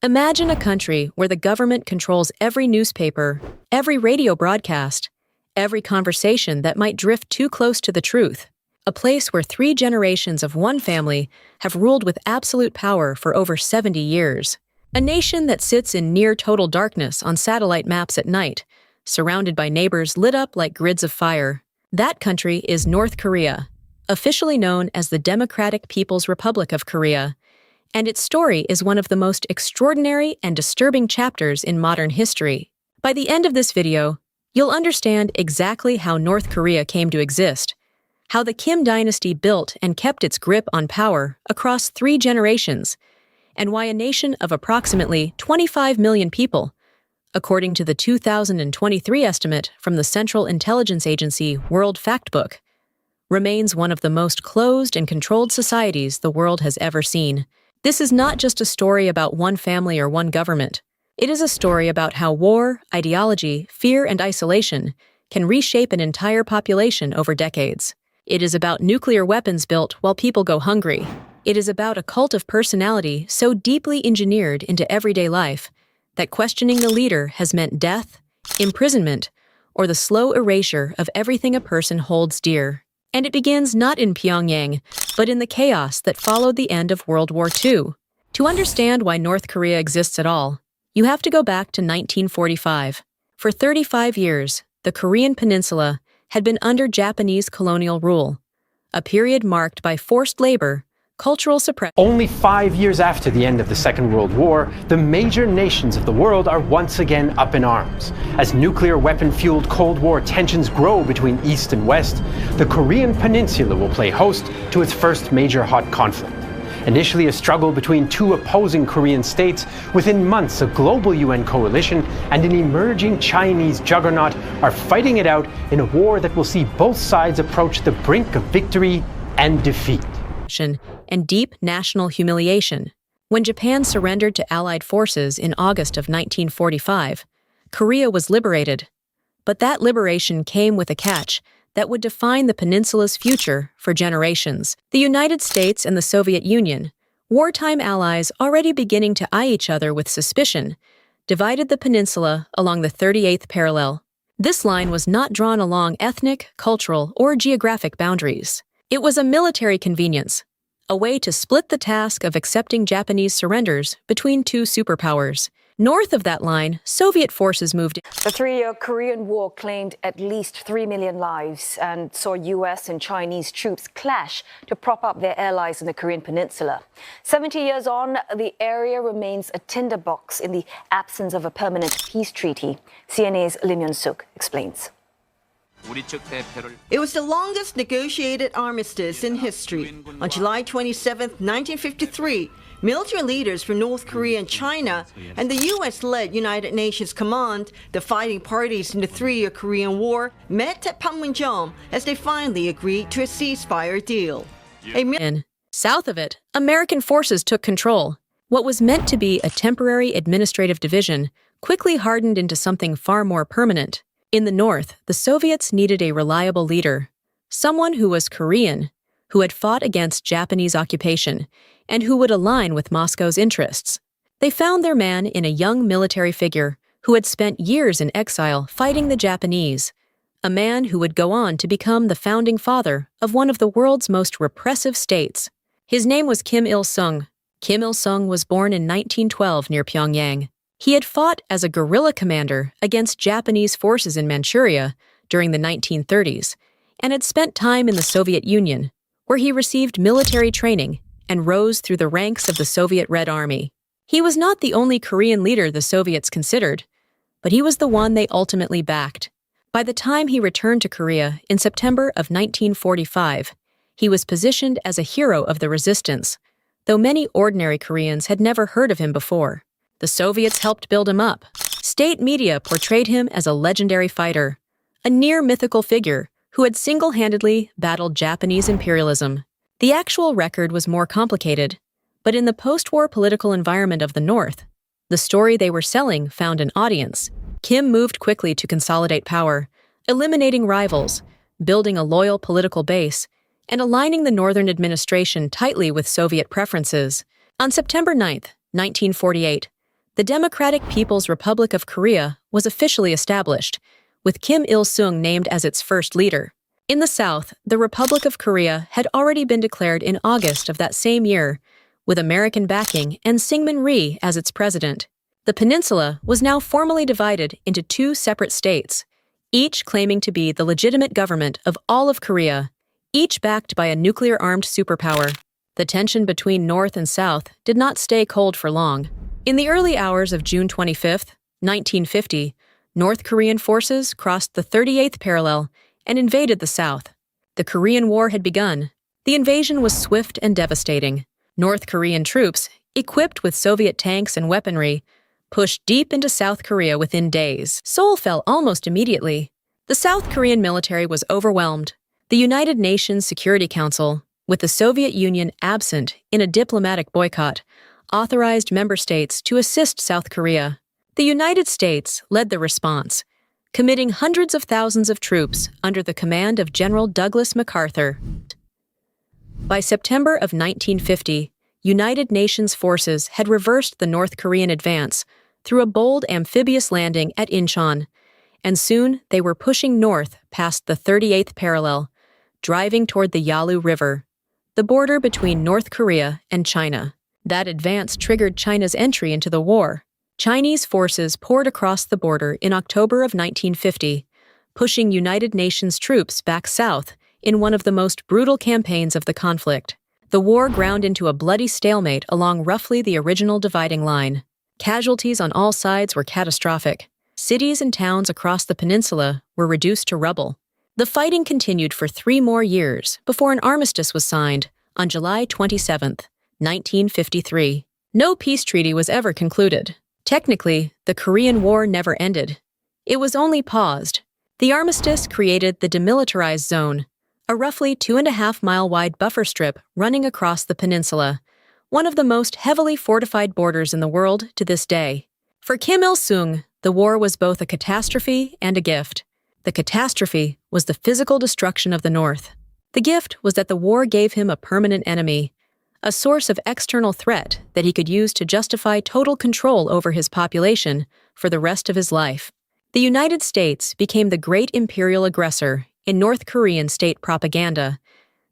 Imagine a country where the government controls every newspaper, every radio broadcast, every conversation that might drift too close to the truth. A place where 3 generations of one family have ruled with absolute power for over 70 years. A nation that sits in near total darkness on satellite maps at night, surrounded by neighbors lit up like grids of fire. That country is North Korea, officially known as the Democratic People's Republic of Korea, and its story is one of the most extraordinary and disturbing chapters in modern history. By the end of this video, you'll understand exactly how North Korea came to exist, how the Kim dynasty built and kept its grip on power across 3 generations, and why a nation of approximately 25 million people, according to the 2023 estimate from the Central Intelligence Agency World Factbook, remains one of the most closed and controlled societies the world has ever seen. This is not just a story about one family or one government. It is a story about how war, ideology, fear, and isolation can reshape an entire population over decades. It is about nuclear weapons built while people go hungry. It is about a cult of personality so deeply engineered into everyday life that questioning the leader has meant death, imprisonment, or the slow erasure of everything a person holds dear. And it begins not in Pyongyang, but in the chaos that followed the end of World War II. To understand why North Korea exists at all, you have to go back to 1945. For 35 years, the Korean peninsula had been under Japanese colonial rule, a period marked by forced labor, cultural suppression. Only 5 years after the end of the Second World War, the major nations of the world are once again up in arms. As nuclear weapon-fueled Cold War tensions grow between East and West, the Korean peninsula will play host to its first major hot conflict. Initially a struggle between 2 opposing Korean states, within months a global UN coalition and an emerging Chinese juggernaut are fighting it out in a war that will see both sides approach the brink of victory and defeat. And deep national humiliation. When Japan surrendered to Allied forces in August of 1945, Korea was liberated. But that liberation came with a catch that would define the peninsula's future for generations. The United States and the Soviet Union, wartime allies already beginning to eye each other with suspicion, divided the peninsula along the 38th parallel. This line was not drawn along ethnic, cultural, or geographic boundaries. It was a military convenience, a way to split the task of accepting Japanese surrenders between 2 superpowers. North of that line, Soviet forces moved in. The 3-year Korean War claimed at least 3 million lives and saw U.S. and Chinese troops clash to prop up their allies in the Korean peninsula. 70 years on, the area remains a tinderbox in the absence of a permanent peace treaty. CNA's Lim Yun-suk explains. It was the longest negotiated armistice in history. On July 27, 1953, military leaders from North Korea and China and the U.S.-led United Nations Command, the fighting parties in the 3-year Korean War, met at Panmunjom as they finally agreed to a ceasefire deal. South of it, American forces took control. What was meant to be a temporary administrative division quickly hardened into something far more permanent. In the north, the Soviets needed a reliable leader, someone who was Korean, who had fought against Japanese occupation, and who would align with Moscow's interests. They found their man in a young military figure who had spent years in exile fighting the Japanese, a man who would go on to become the founding father of one of the world's most repressive states. His name was Kim Il-sung. Kim Il-sung was born in 1912 near Pyongyang. He had fought as a guerrilla commander against Japanese forces in Manchuria during the 1930s and had spent time in the Soviet Union, where he received military training and rose through the ranks of the Soviet Red Army. He was not the only Korean leader the Soviets considered, but he was the one they ultimately backed. By the time he returned to Korea in September of 1945, he was positioned as a hero of the resistance, though many ordinary Koreans had never heard of him before. The Soviets helped build him up. State media portrayed him as a legendary fighter, a near-mythical figure who had single-handedly battled Japanese imperialism. The actual record was more complicated, but in the post-war political environment of the North, the story they were selling found an audience. Kim moved quickly to consolidate power, eliminating rivals, building a loyal political base, and aligning the Northern administration tightly with Soviet preferences. On September 9, 1948, The Democratic People's Republic of Korea was officially established, with Kim Il-sung named as its first leader. In the south, the Republic of Korea had already been declared in August of that same year, with American backing and Syngman Rhee as its president. The peninsula was now formally divided into two separate states, each claiming to be the legitimate government of all of Korea, each backed by a nuclear-armed superpower. The tension between North and South did not stay cold for long. In the early hours of June 25, 1950, North Korean forces crossed the 38th parallel and invaded the South. The Korean War had begun. The invasion was swift and devastating. North Korean troops, equipped with Soviet tanks and weaponry, pushed deep into South Korea within days. Seoul fell almost immediately. The South Korean military was overwhelmed. The United Nations Security Council, with the Soviet Union absent in a diplomatic boycott, authorized member states to assist South Korea. The United States led the response, committing hundreds of thousands of troops under the command of General Douglas MacArthur. By September of 1950, United Nations forces had reversed the North Korean advance through a bold amphibious landing at Incheon, and soon they were pushing north past the 38th parallel, driving toward the Yalu River, the border between North Korea and China. That advance triggered China's entry into the war. Chinese forces poured across the border in October of 1950, pushing United Nations troops back south in one of the most brutal campaigns of the conflict. The war ground into a bloody stalemate along roughly the original dividing line. Casualties on all sides were catastrophic. Cities and towns across the peninsula were reduced to rubble. The fighting continued for 3 more years before an armistice was signed on July 27, 1953. No peace treaty was ever concluded. Technically, the Korean War never ended. It was only paused. The armistice created the demilitarized zone, a roughly 2.5-mile-wide buffer strip running across the peninsula, one of the most heavily fortified borders in the world to this day. For Kim Il-sung, the war was both a catastrophe and a gift. The catastrophe was the physical destruction of the North. The gift was that the war gave him a permanent enemy, a source of external threat that he could use to justify total control over his population for the rest of his life. The United States became the great imperial aggressor in North Korean state propaganda,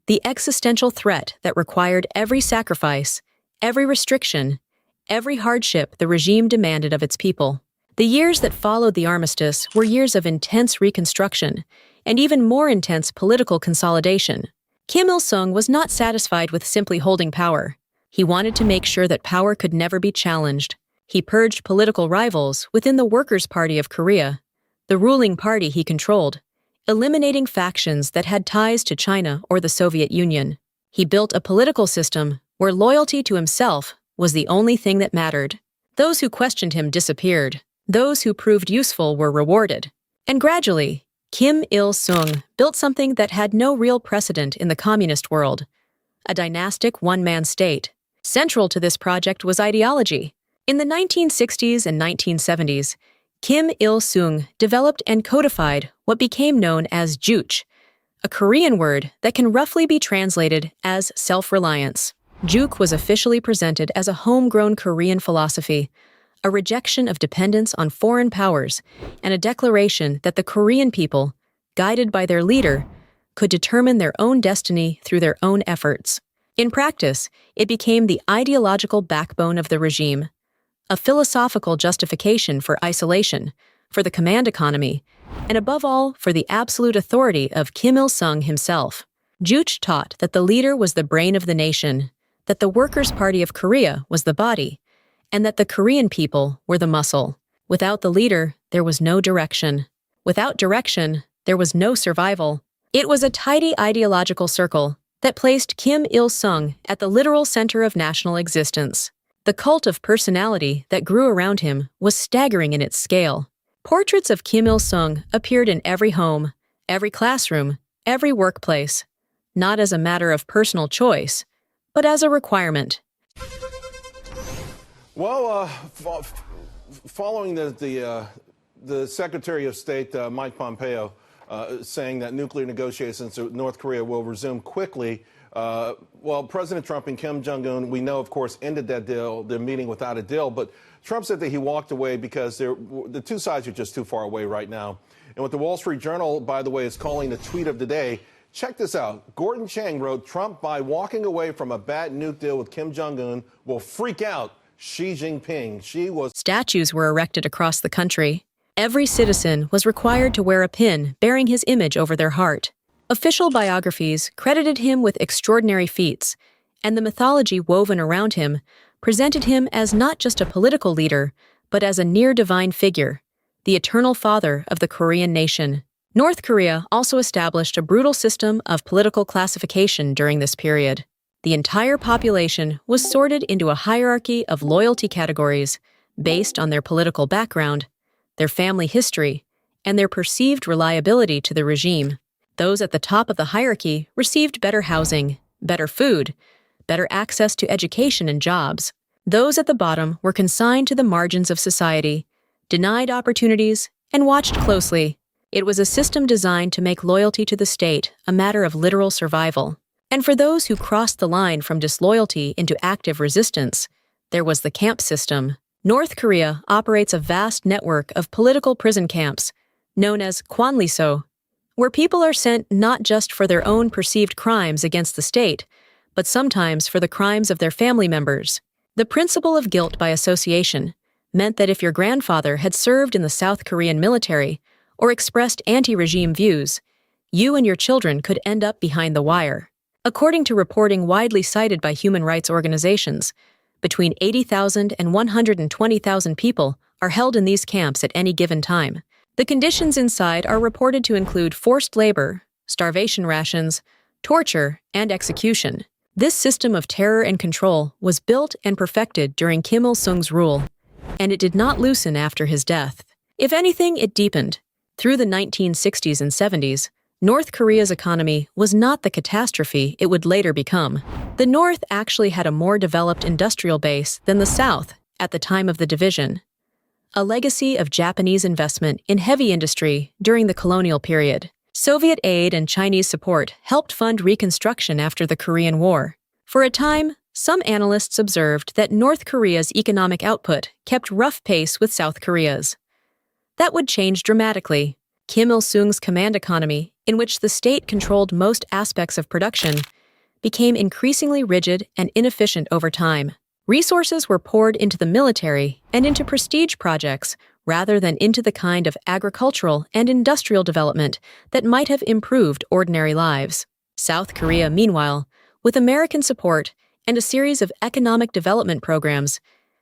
the existential threat that required every sacrifice, every restriction, every hardship the regime demanded of its people. The years that followed the armistice were years of intense reconstruction and even more intense political consolidation. Kim Il-sung was not satisfied with simply holding power. He wanted to make sure that power could never be challenged. He purged political rivals within the Workers' Party of Korea, the ruling party he controlled, eliminating factions that had ties to China or the Soviet Union. He built a political system where loyalty to himself was the only thing that mattered. Those who questioned him disappeared. Those who proved useful were rewarded. And gradually, Kim Il-sung built something that had no real precedent in the communist world, a dynastic one-man state. Central to this project was ideology. In the 1960s and 1970s, Kim Il-sung developed and codified what became known as juche, a Korean word that can roughly be translated as self-reliance. Juche was officially presented as a homegrown Korean philosophy, a rejection of dependence on foreign powers, and a declaration that the Korean people, guided by their leader, could determine their own destiny through their own efforts. In practice, it became the ideological backbone of the regime, a philosophical justification for isolation, for the command economy, and above all, for the absolute authority of Kim Il-sung himself. Juche taught that the leader was the brain of the nation, that the Workers' Party of Korea was the body, and that the Korean people were the muscle. Without the leader, there was no direction. Without direction, there was no survival. It was a tidy ideological circle that placed Kim Il-sung at the literal center of national existence. The cult of personality that grew around him was staggering in its scale. Portraits of Kim Il-sung appeared in every home, every classroom, every workplace, not as a matter of personal choice, but as a requirement. Well, following the Secretary of State, Mike Pompeo, saying that nuclear negotiations with North Korea will resume quickly, Well, President Trump and Kim Jong Un, we know, of course, ended that deal, their meeting without a deal. But Trump said that he walked away because the two sides are just too far away right now. And what the Wall Street Journal, by the way, is calling the tweet of the day. Check this out. Gordon Chang wrote, Trump, by walking away from a bad nuke deal with Kim Jong Un, will freak out Xi Jinping. Statues were erected across the country. Every citizen was required to wear a pin bearing his image over their heart. Official biographies credited him with extraordinary feats, and the mythology woven around him presented him as not just a political leader, but as a near-divine figure, the eternal father of the Korean nation. North Korea also established a brutal system of political classification during this period. The entire population was sorted into a hierarchy of loyalty categories based on their political background, their family history, and their perceived reliability to the regime. Those at the top of the hierarchy received better housing, better food, better access to education and jobs. Those at the bottom were consigned to the margins of society, denied opportunities, and watched closely. It was a system designed to make loyalty to the state a matter of literal survival. And for those who crossed the line from disloyalty into active resistance, there was the camp system. North Korea operates a vast network of political prison camps, known as kwanliso, where people are sent not just for their own perceived crimes against the state, but sometimes for the crimes of their family members. The principle of guilt by association meant that if your grandfather had served in the South Korean military or expressed anti-regime views, you and your children could end up behind the wire. According to reporting widely cited by human rights organizations, between 80,000 and 120,000 people are held in these camps at any given time. The conditions inside are reported to include forced labor, starvation rations, torture, and execution. This system of terror and control was built and perfected during Kim Il-sung's rule, and it did not loosen after his death. If anything, it deepened. Through the 1960s and 70s, North Korea's economy was not the catastrophe it would later become. The North actually had a more developed industrial base than the South at the time of the division, a legacy of Japanese investment in heavy industry during the colonial period. Soviet aid and Chinese support helped fund reconstruction after the Korean War. For a time, some analysts observed that North Korea's economic output kept rough pace with South Korea's. That would change dramatically. Kim Il-sung's command economy, in which the state controlled most aspects of production, became increasingly rigid and inefficient over time. Resources were poured into the military and into prestige projects rather than into the kind of agricultural and industrial development that might have improved ordinary lives. South Korea, meanwhile, with American support and a series of economic development programs,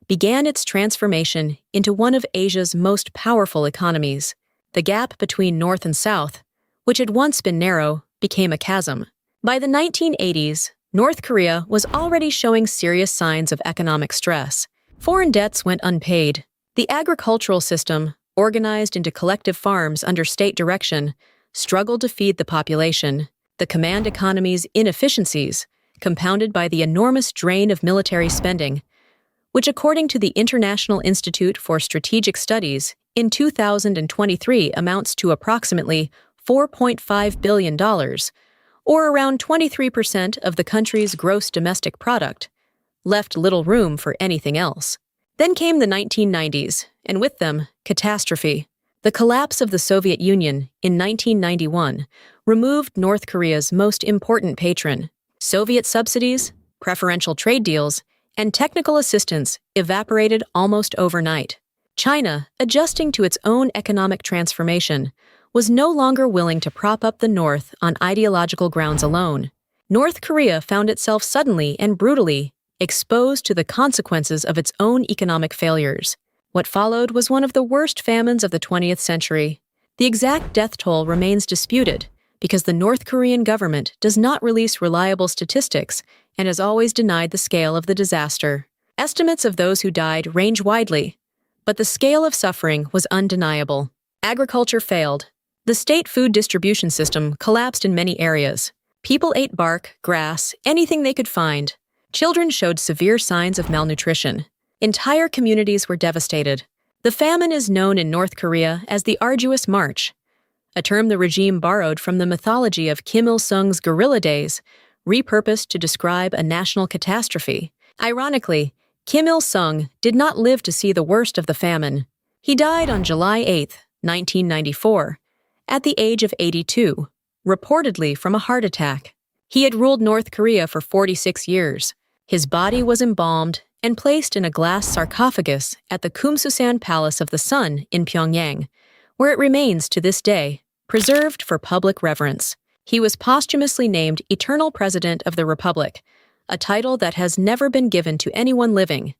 began its transformation into one of Asia's most powerful economies. The gap between North and South, which had once been narrow, became a chasm. By the 1980s, North Korea was already showing serious signs of economic stress. Foreign debts went unpaid. The agricultural system, organized into collective farms under state direction, struggled to feed the population. The command economy's inefficiencies, compounded by the enormous drain of military spending, which according to the International Institute for Strategic Studies, in 2023 amounts to approximately $4.5 billion, or around 23% of the country's gross domestic product, left little room for anything else. Then came the 1990s, and with them, catastrophe. The collapse of the Soviet Union in 1991 removed North Korea's most important patron. Soviet subsidies, preferential trade deals, and technical assistance evaporated almost overnight. China, adjusting to its own economic transformation, was no longer willing to prop up the North on ideological grounds alone. North Korea found itself suddenly and brutally exposed to the consequences of its own economic failures. What followed was one of the worst famines of the 20th century. The exact death toll remains disputed because the North Korean government does not release reliable statistics and has always denied the scale of the disaster. Estimates of those who died range widely, but the scale of suffering was undeniable. Agriculture failed. The state food distribution system collapsed in many areas. People ate bark, grass, anything they could find. Children showed severe signs of malnutrition. Entire communities were devastated. The famine is known in North Korea as the Arduous March, a term the regime borrowed from the mythology of Kim Il-sung's guerrilla days, repurposed to describe a national catastrophe. Ironically, Kim Il-sung did not live to see the worst of the famine. He died on July 8, 1994, at the age of 82, reportedly from a heart attack. He had ruled North Korea for 46 years. His body was embalmed and placed in a glass sarcophagus at the Kumsusan Palace of the Sun in Pyongyang, where it remains to this day, preserved for public reverence. He was posthumously named Eternal President of the Republic, a title that has never been given to anyone living.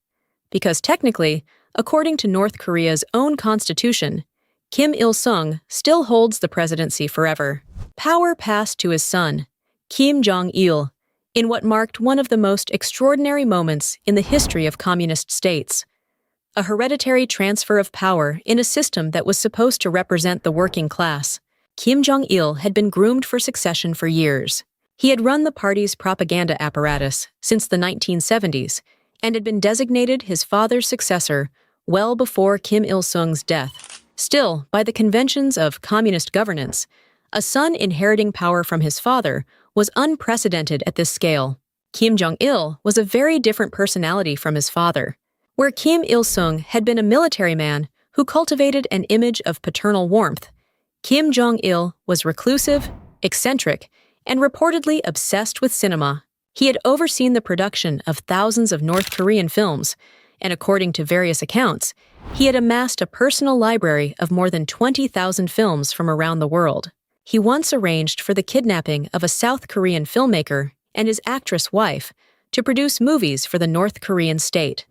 Because technically, according to North Korea's own constitution, Kim Il-sung still holds the presidency forever. Power passed to his son, Kim Jong Un, in what marked one of the most extraordinary moments in the history of communist states. A hereditary transfer of power in a system that was supposed to represent the working class. Kim Jong-il had been groomed for succession for years. He had run the party's propaganda apparatus since the 1970s and had been designated his father's successor well before Kim Il-sung's death. Still, by the conventions of communist governance, a son inheriting power from his father was unprecedented at this scale. Kim Jong-il was a very different personality from his father. Where Kim Il-sung had been a military man who cultivated an image of paternal warmth, Kim Jong-il was reclusive, eccentric, and reportedly obsessed with cinema. He had overseen the production of thousands of North Korean films, and according to various accounts, he had amassed a personal library of more than 20,000 films from around the world. He once arranged for the kidnapping of a South Korean filmmaker and his actress wife to produce movies for the North Korean state,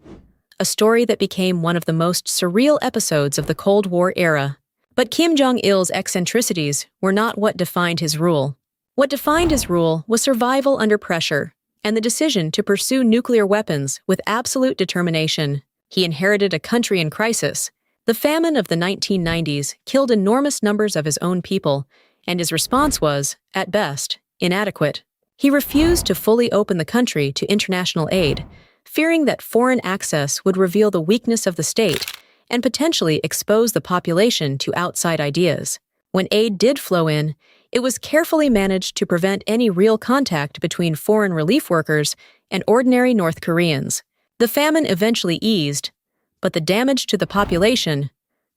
a story that became one of the most surreal episodes of the Cold War era. But Kim Jong-il's eccentricities were not what defined his rule. What defined his rule was survival under pressure and the decision to pursue nuclear weapons with absolute determination. He inherited a country in crisis. The famine of the 1990s killed enormous numbers of his own people, and his response was, at best, inadequate. He refused to fully open the country to international aid, fearing that foreign access would reveal the weakness of the state and potentially expose the population to outside ideas. When aid did flow in, it was carefully managed to prevent any real contact between foreign relief workers and ordinary North Koreans. The famine eventually eased, but the damage to the population,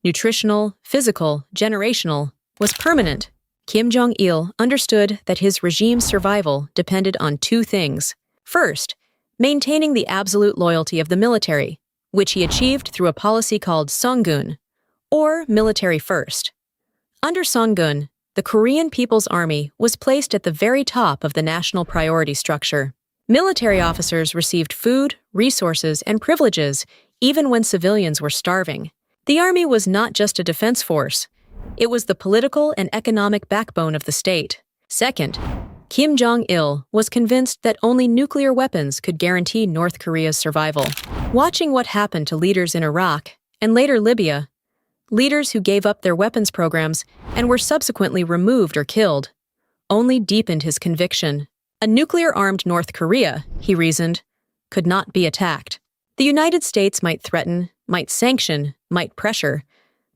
nutritional, physical, generational, was permanent. Kim Jong-il understood that his regime's survival depended on two things. First, maintaining the absolute loyalty of the military, which he achieved through a policy called Songun, or military first. Under Songun, the Korean People's Army was placed at the very top of the national priority structure. Military officers received food, resources, and privileges even when civilians were starving. The army was not just a defense force. It was the political and economic backbone of the state. Second, Kim Jong-il was convinced that only nuclear weapons could guarantee North Korea's survival. Watching what happened to leaders in Iraq and later Libya, leaders who gave up their weapons programs and were subsequently removed or killed, only deepened his conviction. A nuclear-armed North Korea, he reasoned, could not be attacked. The United States might threaten, might sanction, might pressure,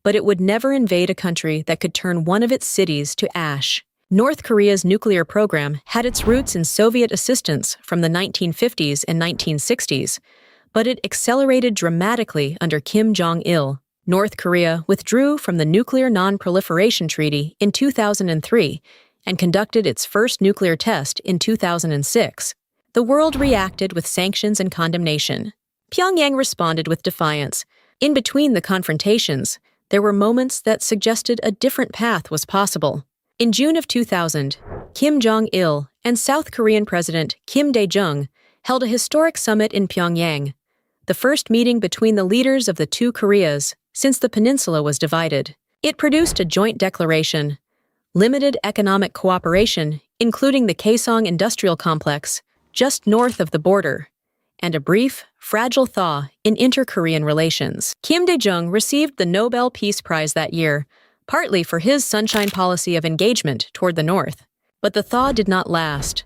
but it would never invade a country that could turn one of its cities to ash. North Korea's nuclear program had its roots in Soviet assistance from the 1950s and 1960s, but it accelerated dramatically under Kim Jong-il. North Korea withdrew from the Nuclear Non-Proliferation Treaty in 2003 and conducted its first nuclear test in 2006. The world reacted with sanctions and condemnation. Pyongyang responded with defiance. In between the confrontations, there were moments that suggested a different path was possible. In June of 2000, Kim Jong-il and South Korean President Kim Dae-jung held a historic summit in Pyongyang, the first meeting between the leaders of the two Koreas since the peninsula was divided. It produced a joint declaration, limited economic cooperation, including the Kaesong Industrial Complex, just north of the border, and a brief, fragile thaw in inter-Korean relations. Kim Dae-jung received the Nobel Peace Prize that year, partly for his sunshine policy of engagement toward the North. But the thaw did not last.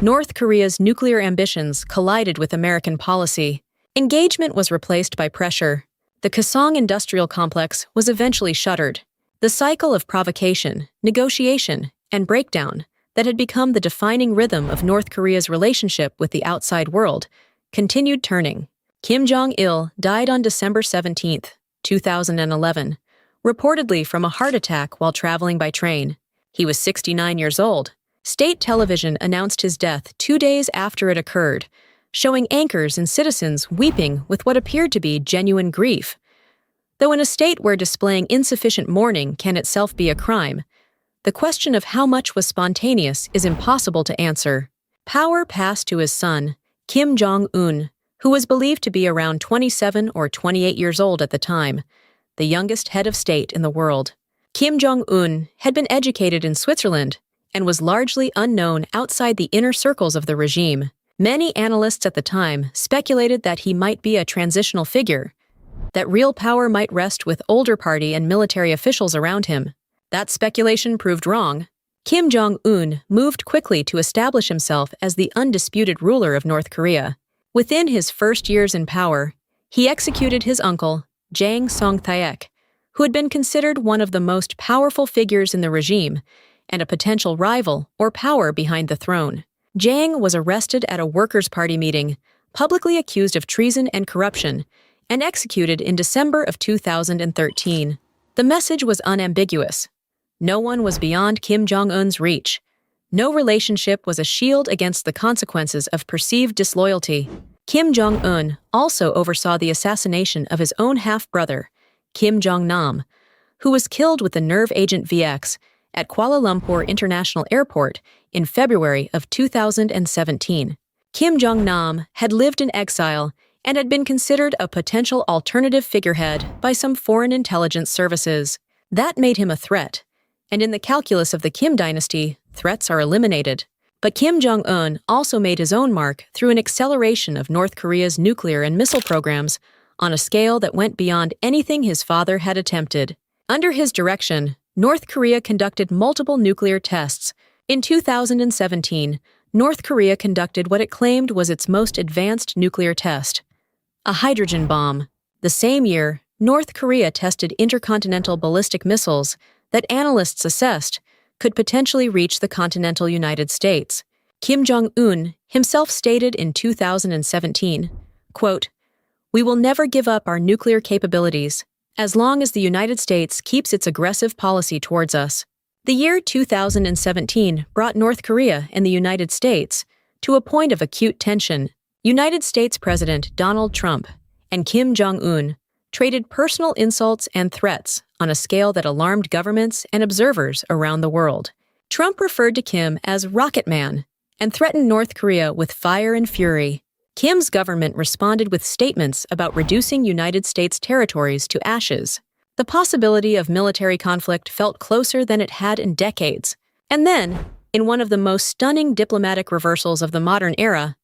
North Korea's nuclear ambitions collided with American policy. Engagement was replaced by pressure. The Kaesong Industrial Complex was eventually shuttered. The cycle of provocation, negotiation, and breakdown that had become the defining rhythm of North Korea's relationship with the outside world, continued turning. Kim Jong-il died on December 17, 2011, reportedly from a heart attack while traveling by train. He was 69 years old. State television announced his death 2 days after it occurred, showing anchors and citizens weeping with what appeared to be genuine grief. Though in a state where displaying insufficient mourning can itself be a crime, the question of how much was spontaneous is impossible to answer. Power passed to his son, Kim Jong Un, who was believed to be around 27 or 28 years old at the time, the youngest head of state in the world. Kim Jong Un had been educated in Switzerland and was largely unknown outside the inner circles of the regime. Many analysts at the time speculated that he might be a transitional figure, that real power might rest with older party and military officials around him. That speculation proved wrong. Kim Jong-un moved quickly to establish himself as the undisputed ruler of North Korea. Within his first years in power, he executed his uncle, Jang Song-thaek, who had been considered one of the most powerful figures in the regime and a potential rival or power behind the throne. Jang was arrested at a Workers' Party meeting, publicly accused of treason and corruption, and executed in December of 2013. The message was unambiguous. No one was beyond Kim Jong-un's reach. No relationship was a shield against the consequences of perceived disloyalty. Kim Jong-un also oversaw the assassination of his own half-brother, Kim Jong-nam, who was killed with the nerve agent VX at Kuala Lumpur International Airport in February of 2017. Kim Jong-nam had lived in exile and had been considered a potential alternative figurehead by some foreign intelligence services. That made him a threat, and in the calculus of the Kim dynasty, threats are eliminated. But Kim Jong-un also made his own mark through an acceleration of North Korea's nuclear and missile programs on a scale that went beyond anything his father had attempted. Under his direction, North Korea conducted multiple nuclear tests. In 2017, North Korea conducted what it claimed was its most advanced nuclear test, a hydrogen bomb. The same year, North Korea tested intercontinental ballistic missiles that analysts assessed could potentially reach the continental United States. Kim Jong-un himself stated in 2017, quote, "We will never give up our nuclear capabilities as long as the United States keeps its aggressive policy towards us." The year 2017 brought North Korea and the United States to a point of acute tension. United States President Donald Trump and Kim Jong-un traded personal insults and threats on a scale that alarmed governments and observers around the world. Trump referred to Kim as Rocket Man and threatened North Korea with fire and fury. Kim's government responded with statements about reducing United States territories to ashes. The possibility of military conflict felt closer than it had in decades. And then, in one of the most stunning diplomatic reversals of the modern era,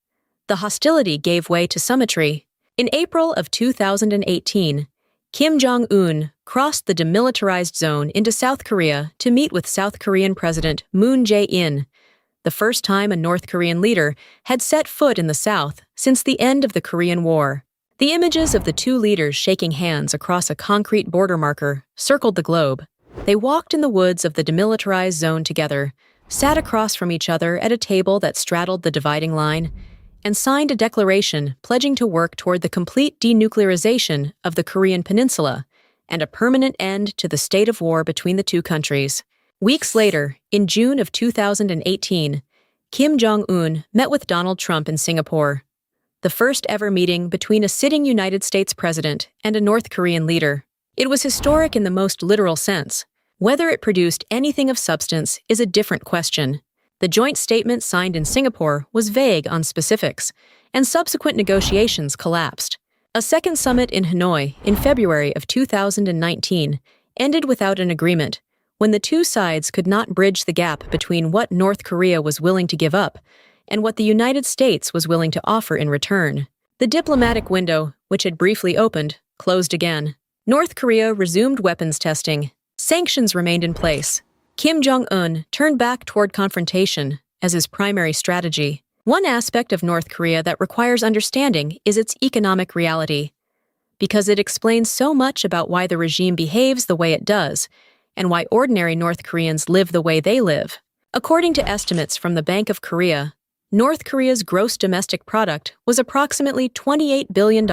the hostility gave way to symmetry. In April of 2018, Kim Jong-un crossed the demilitarized zone into South Korea to meet with South Korean President Moon Jae-in, the first time a North Korean leader had set foot in the South since the end of the Korean War. The images of the two leaders shaking hands across a concrete border marker circled the globe. They walked in the woods of the demilitarized zone together, sat across from each other at a table that straddled the dividing line, and signed a declaration pledging to work toward the complete denuclearization of the Korean Peninsula and a permanent end to the state of war between the two countries. Weeks later, in June of 2018, Kim Jong-un met with Donald Trump in Singapore, the first ever meeting between a sitting United States president and a North Korean leader. It was historic in the most literal sense. Whether it produced anything of substance is a different question. The joint statement signed in Singapore was vague on specifics, and subsequent negotiations collapsed. A second summit in Hanoi in February of 2019 ended without an agreement, when the two sides could not bridge the gap between what North Korea was willing to give up and what the United States was willing to offer in return. The diplomatic window, which had briefly opened, closed again. North Korea resumed weapons testing. Sanctions remained in place. Kim Jong-un turned back toward confrontation as his primary strategy. One aspect of North Korea that requires understanding is its economic reality, because it explains so much about why the regime behaves the way it does and why ordinary North Koreans live the way they live. According to estimates from the Bank of Korea, North Korea's gross domestic product was approximately $28 billion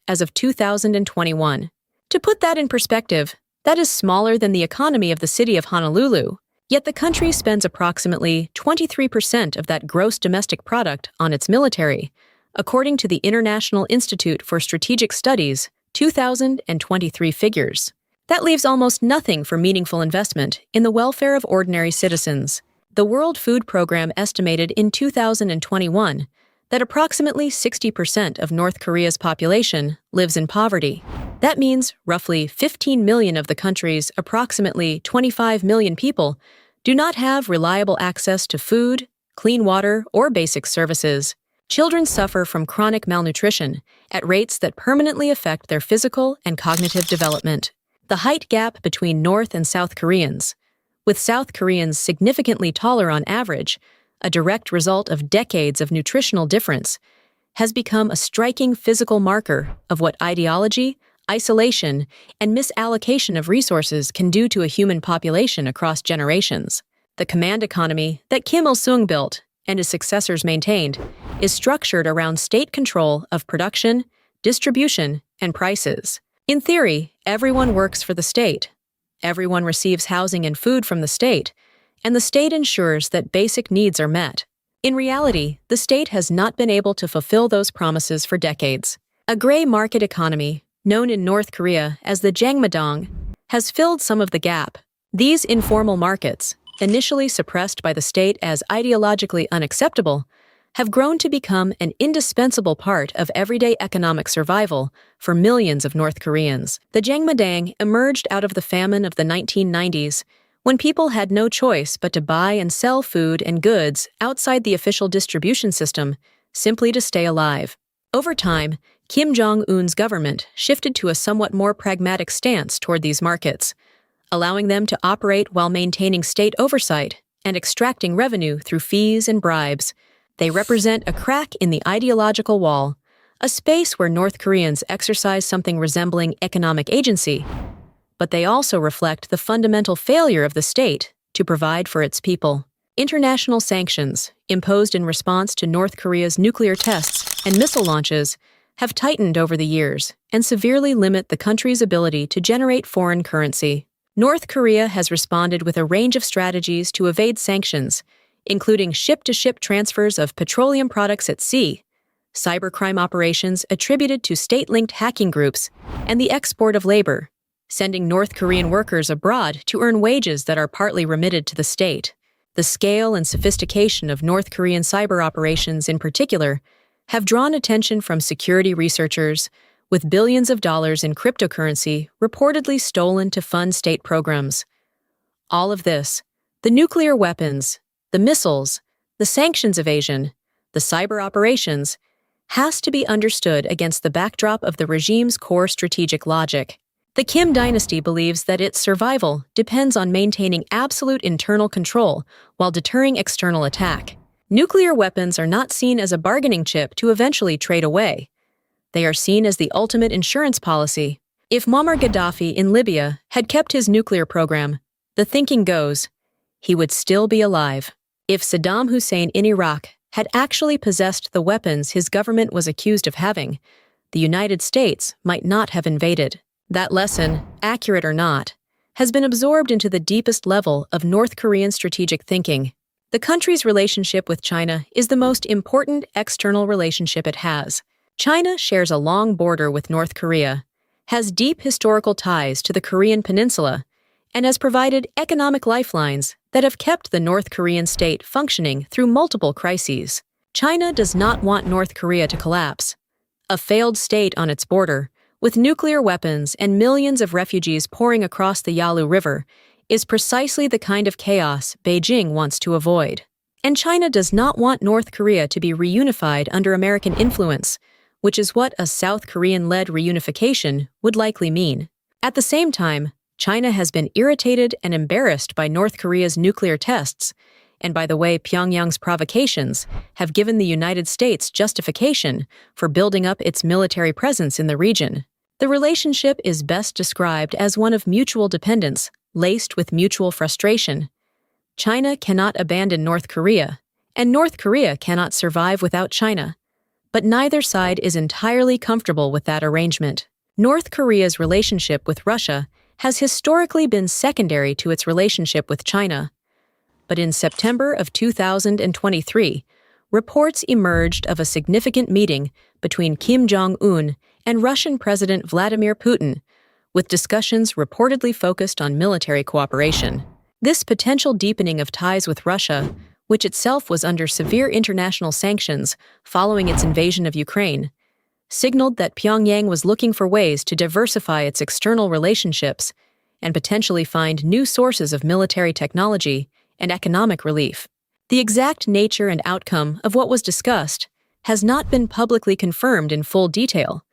as of 2021. To put that in perspective, that is smaller than the economy of the city of Honolulu, yet the country spends approximately 23% of that gross domestic product on its military, according to the International Institute for Strategic Studies' 2023 figures. That leaves almost nothing for meaningful investment in the welfare of ordinary citizens. The World Food Program estimated in 2021 that approximately 60% of North Korea's population lives in poverty. That means roughly 15 million of the country's approximately 25 million people do not have reliable access to food, clean water, or basic services. Children suffer from chronic malnutrition at rates that permanently affect their physical and cognitive development. The height gap between North and South Koreans, with South Koreans significantly taller on average, a direct result of decades of nutritional difference, has become a striking physical marker of what ideology, isolation, and misallocation of resources can do to a human population across generations. The command economy that Kim Il-sung built and his successors maintained is structured around state control of production, distribution, and prices. In theory, everyone works for the state. Everyone receives housing and food from the state, and the state ensures that basic needs are met. In reality, the state has not been able to fulfill those promises for decades. A gray market economy, known in North Korea as the Jangmadang, has filled some of the gap. These informal markets, initially suppressed by the state as ideologically unacceptable, have grown to become an indispensable part of everyday economic survival for millions of North Koreans. The Jangmadang emerged out of the famine of the 1990s, when people had no choice but to buy and sell food and goods outside the official distribution system simply to stay alive. Over time, Kim Jong Un's government shifted to a somewhat more pragmatic stance toward these markets, allowing them to operate while maintaining state oversight and extracting revenue through fees and bribes. They represent a crack in the ideological wall, a space where North Koreans exercise something resembling economic agency, but they also reflect the fundamental failure of the state to provide for its people. International sanctions, imposed in response to North Korea's nuclear tests and missile launches, have tightened over the years and severely limit the country's ability to generate foreign currency. North Korea has responded with a range of strategies to evade sanctions, including ship-to-ship transfers of petroleum products at sea, cybercrime operations attributed to state-linked hacking groups, and the export of labor, sending North Korean workers abroad to earn wages that are partly remitted to the state. The scale and sophistication of North Korean cyber operations in particular have drawn attention from security researchers, with billions of dollars in cryptocurrency reportedly stolen to fund state programs. All of this, the nuclear weapons, the missiles, the sanctions evasion, the cyber operations, has to be understood against the backdrop of the regime's core strategic logic. The Kim dynasty believes that its survival depends on maintaining absolute internal control while deterring external attack. Nuclear weapons are not seen as a bargaining chip to eventually trade away. They are seen as the ultimate insurance policy. If Muammar Gaddafi in Libya had kept his nuclear program, the thinking goes, he would still be alive. If Saddam Hussein in Iraq had actually possessed the weapons his government was accused of having, the United States might not have invaded. That lesson, accurate or not, has been absorbed into the deepest level of North Korean strategic thinking. The country's relationship with China is the most important external relationship it has. China shares a long border with North Korea, has deep historical ties to the Korean peninsula, and has provided economic lifelines that have kept the North Korean state functioning through multiple crises. China does not want North Korea to collapse. A failed state on its border, with nuclear weapons and millions of refugees pouring across the Yalu River, is precisely the kind of chaos Beijing wants to avoid. And China does not want North Korea to be reunified under American influence, which is what a South Korean-led reunification would likely mean. At the same time, China has been irritated and embarrassed by North Korea's nuclear tests, and by the way Pyongyang's provocations have given the United States justification for building up its military presence in the region. The relationship is best described as one of mutual dependence, laced with mutual frustration. China cannot abandon North Korea, and North Korea cannot survive without China. But neither side is entirely comfortable with that arrangement. North Korea's relationship with Russia has historically been secondary to its relationship with China. But in September of 2023, reports emerged of a significant meeting between Kim Jong Un and Russian President Vladimir Putin, with discussions reportedly focused on military cooperation. This potential deepening of ties with Russia, which itself was under severe international sanctions following its invasion of Ukraine, signaled that Pyongyang was looking for ways to diversify its external relationships and potentially find new sources of military technology and economic relief. The exact nature and outcome of what was discussed has not been publicly confirmed in full detail,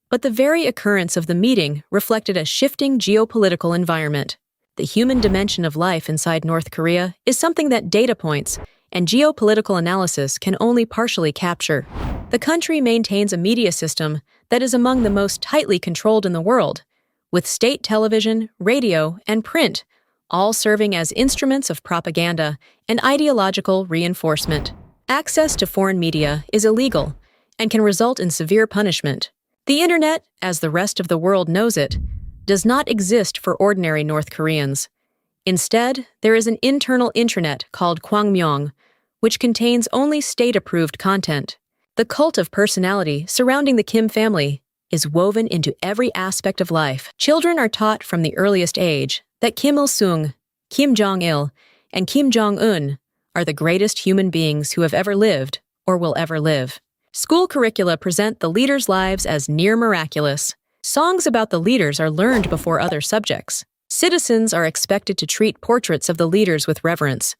but the very occurrence of the meeting reflected a shifting geopolitical environment. The human dimension of life inside North Korea is something that data points and geopolitical analysis can only partially capture. The country maintains a media system that is among the most tightly controlled in the world, with state television, radio, and print all serving as instruments of propaganda and ideological reinforcement. Access to foreign media is illegal and can result in severe punishment. The internet, as the rest of the world knows it, does not exist for ordinary North Koreans. Instead, there is an internal intranet called Kwangmyong, which contains only state-approved content. The cult of personality surrounding the Kim family is woven into every aspect of life. Children are taught from the earliest age that Kim Il-sung, Kim Jong-il, and Kim Jong Un are the greatest human beings who have ever lived or will ever live. School curricula present the leaders' lives as near miraculous. Songs about the leaders are learned before other subjects. Citizens are expected to treat portraits of the leaders with reverence.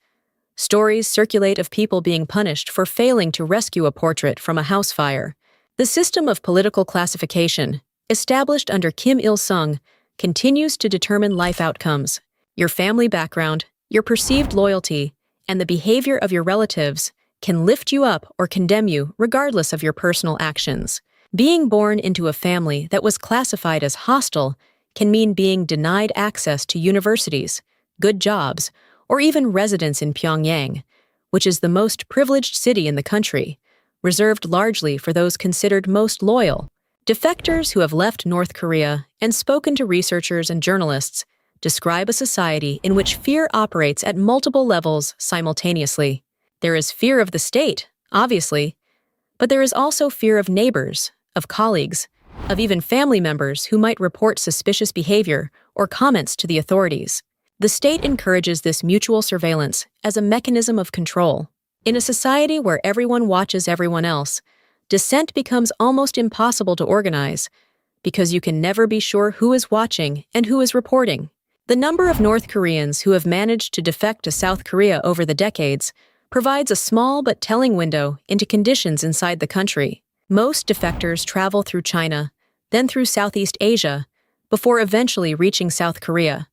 Stories circulate of people being punished for failing to rescue a portrait from a house fire. The system of political classification, established under Kim Il-sung, continues to determine life outcomes. Your family background, your perceived loyalty, and the behavior of your relatives can lift you up or condemn you regardless of your personal actions. Being born into a family that was classified as hostile can mean being denied access to universities, good jobs, or even residence in Pyongyang, which is the most privileged city in the country, reserved largely for those considered most loyal. Defectors who have left North Korea and spoken to researchers and journalists describe a society in which fear operates at multiple levels simultaneously. There is fear of the state, obviously, but there is also fear of neighbors, of colleagues, of even family members who might report suspicious behavior or comments to the authorities. The state encourages this mutual surveillance as a mechanism of control. In a society where everyone watches everyone else, dissent becomes almost impossible to organize because you can never be sure who is watching and who is reporting. The number of North Koreans who have managed to defect to South Korea over the decades provides a small but telling window into conditions inside the country. Most defectors travel through China, then through Southeast Asia, before eventually reaching South Korea.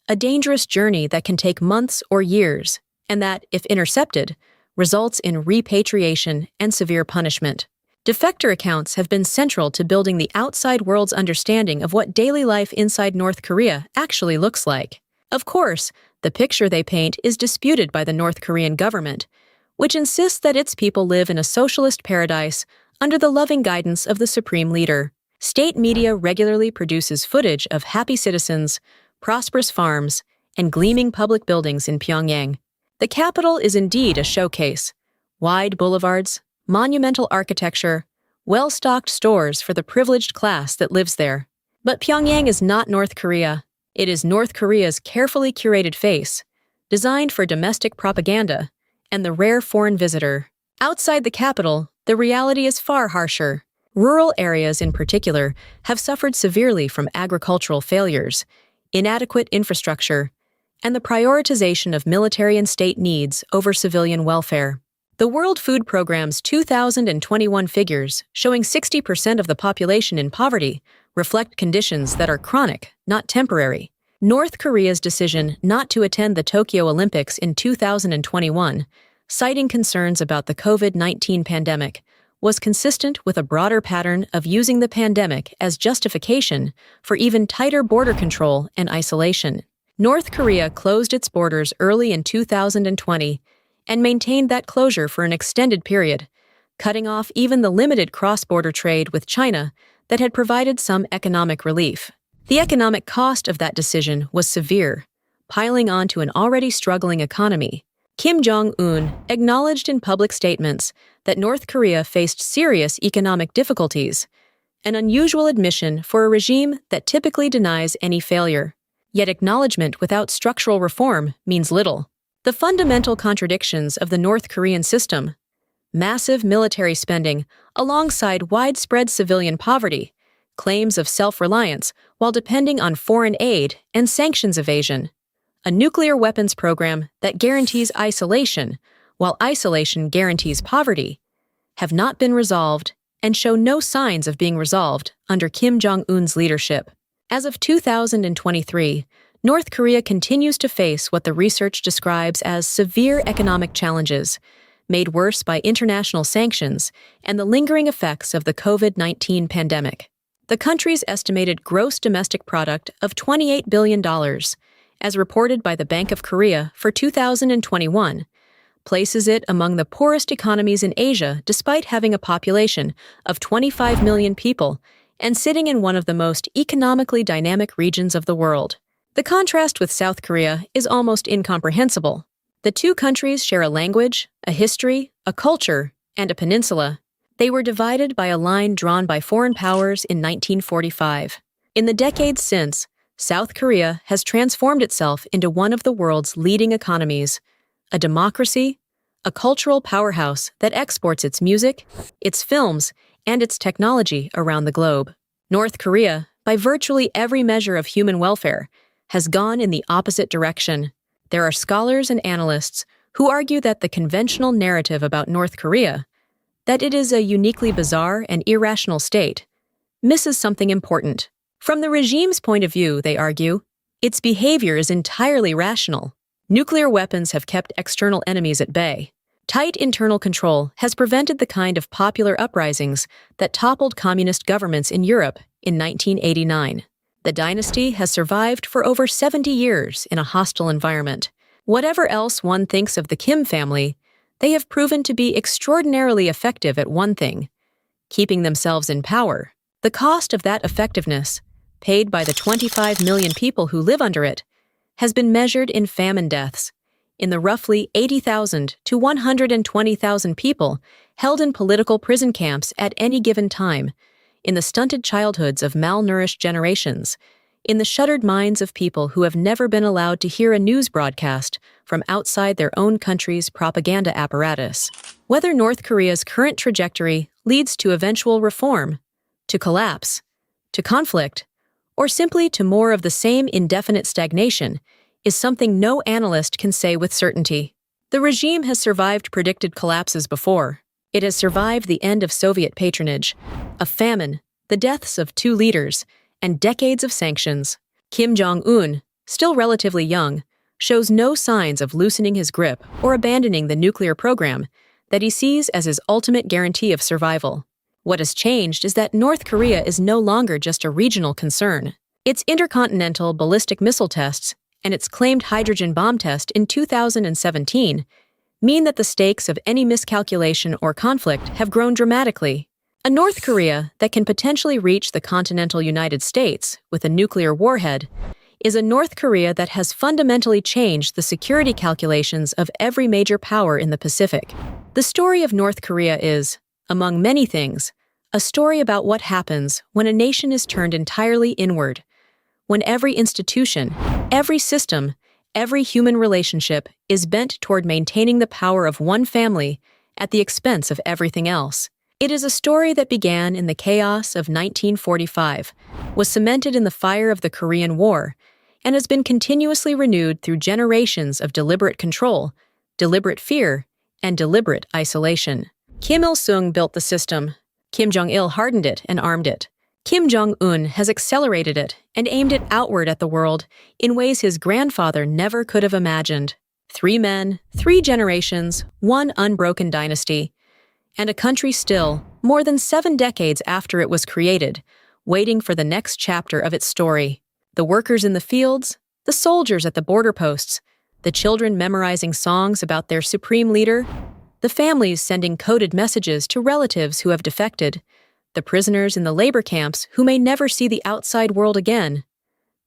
A dangerous journey that can take months or years, and that, if intercepted, results in repatriation and severe punishment. Defector accounts have been central to building the outside world's understanding of what daily life inside North Korea actually looks like. Of course, the picture they paint is disputed by the North Korean government, which insists that its people live in a socialist paradise under the loving guidance of the supreme leader. State media regularly produces footage of happy citizens, prosperous farms, and gleaming public buildings in Pyongyang. The capital is indeed a showcase. Wide boulevards, monumental architecture, well-stocked stores for the privileged class that lives there. But Pyongyang is not North Korea. It is North Korea's carefully curated face, designed for domestic propaganda and the rare foreign visitor. Outside the capital, the reality is far harsher. Rural areas in particular have suffered severely from agricultural failures, inadequate infrastructure, and the prioritization of military and state needs over civilian welfare. The World Food Programme's 2021 figures, showing 60% of the population in poverty, reflect conditions that are chronic, not temporary. North Korea's decision not to attend the Tokyo Olympics in 2021, citing concerns about the COVID-19 pandemic, was consistent with a broader pattern of using the pandemic as justification for even tighter border control and isolation. North Korea closed its borders early in 2020 and maintained that closure for an extended period, cutting off even the limited cross-border trade with China that had provided some economic relief. The economic cost of that decision was severe, piling onto an already struggling economy. Kim Jong Un acknowledged in public statements that North Korea faced serious economic difficulties, an unusual admission for a regime that typically denies any failure. Yet acknowledgement without structural reform means little. The fundamental contradictions of the North Korean system, massive military spending alongside widespread civilian poverty, claims of self-reliance while depending on foreign aid and sanctions evasion, a nuclear weapons program that guarantees isolation while isolation guarantees poverty, have not been resolved and show no signs of being resolved under Kim Jong Un's leadership. As of 2023, North Korea continues to face what the research describes as severe economic challenges, made worse by international sanctions and the lingering effects of the COVID-19 pandemic. The country's estimated gross domestic product of $28 billion, as reported by the Bank of Korea for 2021, places it among the poorest economies in Asia despite having a population of 25 million people and sitting in one of the most economically dynamic regions of the world. The contrast with South Korea is almost incomprehensible. The two countries share a language, a history, a culture, and a peninsula. They were divided by a line drawn by foreign powers in 1945. In the decades since, South Korea has transformed itself into one of the world's leading economies, a democracy, a cultural powerhouse that exports its music, its films, and its technology around the globe. North Korea, by virtually every measure of human welfare, has gone in the opposite direction. There are scholars and analysts who argue that the conventional narrative about North Korea, that it is a uniquely bizarre and irrational state, misses something important. From the regime's point of view, they argue, its behavior is entirely rational. Nuclear weapons have kept external enemies at bay. Tight internal control has prevented the kind of popular uprisings that toppled communist governments in Europe in 1989. The dynasty has survived for over 70 years in a hostile environment. Whatever else one thinks of the Kim family, they have proven to be extraordinarily effective at one thing: keeping themselves in power. The cost of that effectiveness, paid by the 25 million people who live under it, has been measured in famine deaths, in the roughly 80,000 to 120,000 people held in political prison camps at any given time, in the stunted childhoods of malnourished generations, in the shuttered minds of people who have never been allowed to hear a news broadcast from outside their own country's propaganda apparatus. Whether North Korea's current trajectory leads to eventual reform, to collapse, to conflict, or simply to more of the same indefinite stagnation, is something no analyst can say with certainty. The regime has survived predicted collapses before. It has survived the end of Soviet patronage, a famine, the deaths of two leaders, and decades of sanctions. Kim Jong Un, still relatively young, shows no signs of loosening his grip or abandoning the nuclear program that he sees as his ultimate guarantee of survival. What has changed is that North Korea is no longer just a regional concern. Its intercontinental ballistic missile tests and its claimed hydrogen bomb test in 2017 mean that the stakes of any miscalculation or conflict have grown dramatically. A North Korea that can potentially reach the continental United States with a nuclear warhead is a North Korea that has fundamentally changed the security calculations of every major power in the Pacific. The story of North Korea is, among many things, a story about what happens when a nation is turned entirely inward, when every institution, every system, every human relationship is bent toward maintaining the power of one family at the expense of everything else. It is a story that began in the chaos of 1945, was cemented in the fire of the Korean War, and has been continuously renewed through generations of deliberate control, deliberate fear, and deliberate isolation. Kim Il-sung built the system. Kim Jong-il hardened it and armed it. Kim Jong-un has accelerated it and aimed it outward at the world in ways his grandfather never could have imagined. 3 men, 3 generations, 1 unbroken dynasty, and a country still, more than 7 decades after it was created, waiting for the next chapter of its story. The workers in the fields, the soldiers at the border posts, the children memorizing songs about their supreme leader, the families sending coded messages to relatives who have defected, the prisoners in the labor camps who may never see the outside world again.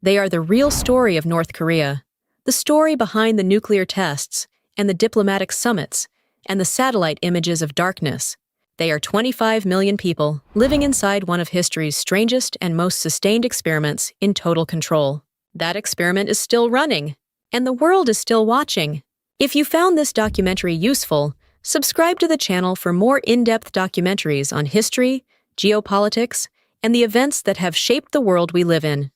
They are the real story of North Korea, the story behind the nuclear tests and the diplomatic summits and the satellite images of darkness. They are 25 million people living inside one of history's strangest and most sustained experiments in total control. That experiment is still running, and the world is still watching. If you found this documentary useful, subscribe to the channel for more in-depth documentaries on history, geopolitics, and the events that have shaped the world we live in.